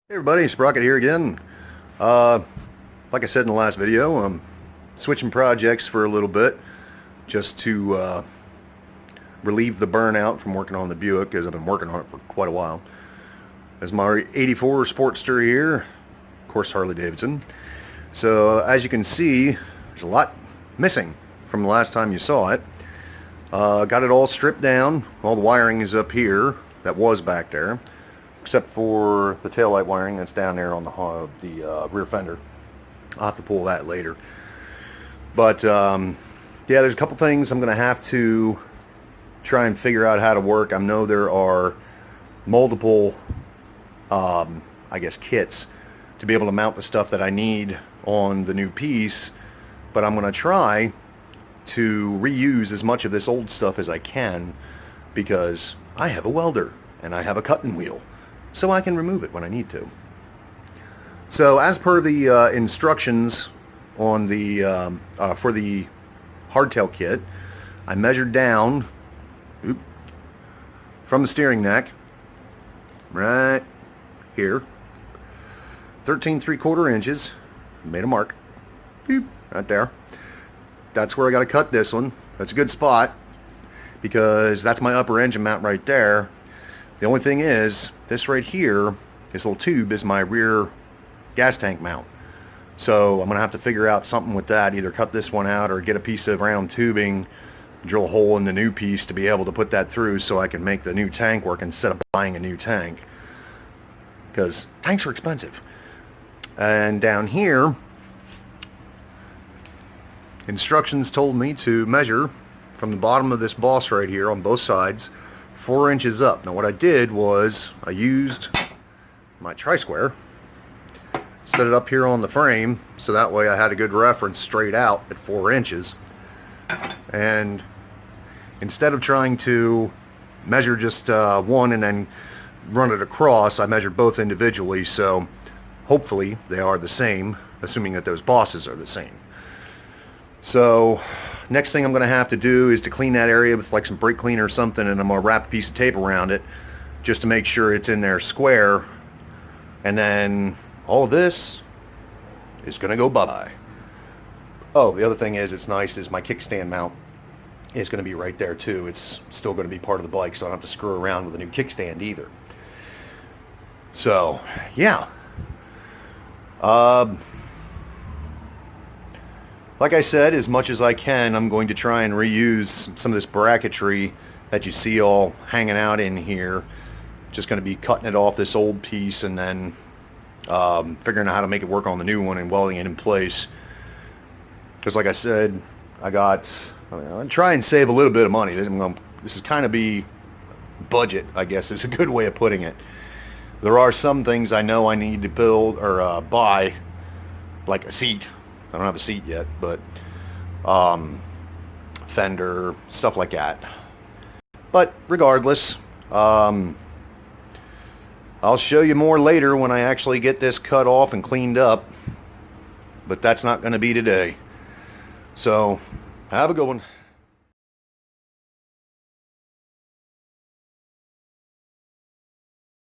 Hey everybody, Sprocket here again. Like I said in the last video, I'm switching projects for a little bit just to relieve the burnout from working on the Buick, because I've been working on it for quite a while. There's my 84 Sportster here, of course Harley Davidson. So as you can see, there's a lot missing from the last time you saw it. Got it all stripped down. All the wiring is up here that was back there, except for the taillight wiring that's down there on the rear fender. I'll have to pull that later. But yeah, there's a couple things I'm going to have to try and figure out how to work. I know there are multiple, I guess, kits to be able to mount the stuff that I need on the new piece, but I'm going to try to reuse as much of this old stuff as I can, because I have a welder and I have a cutting wheel, so I can remove it when I need to. So as per the instructions on the for the hardtail kit, I measured down from the steering neck right here, 13 3/4 inches. Made a mark right there. That's where I got to cut this one. That's a good spot, because that's my upper engine mount right there. The only thing is, this right here, this little tube, is my rear gas tank mount. So I'm going to have to figure out something with that. Either cut this one out or get a piece of round tubing, drill a hole in the new piece to be able to put that through so I can make the new tank work instead of buying a new tank, because tanks are expensive. And down here, instructions told me to measure from the bottom of this boss right here on both sides 4 inches up. Now what I did was I used my tri-square, set it up here on the frame, so that way I had a good reference straight out at 4 inches. And instead of trying to measure just one and then run it across, I measured both individually, so hopefully they are the same, assuming that those bosses are the same. So next thing I'm going to have to do is to clean that area with like some brake cleaner or something, and I'm going to wrap a piece of tape around it just to make sure it's in there square. And then all of this is going to go bye-bye. Oh, the other thing is, it's nice, is my kickstand mount is going to be right there too. It's still going to be part of the bike, so I don't have to screw around with a new kickstand either. So yeah. Like I said, as much as I can, I'm going to try and reuse some of this bracketry that you see all hanging out in here. Just going to be cutting it off this old piece and then figuring out how to make it work on the new one and welding it in place. Because like I said, I'm going to try and save a little bit of money. This is kind of be budget, I guess, is a good way of putting it. There are some things I know I need to build or buy, like a seat. I don't have a seat yet, but fender, stuff like that. But regardless, I'll show you more later when I actually get this cut off and cleaned up. But that's not going to be today. So, have a good one.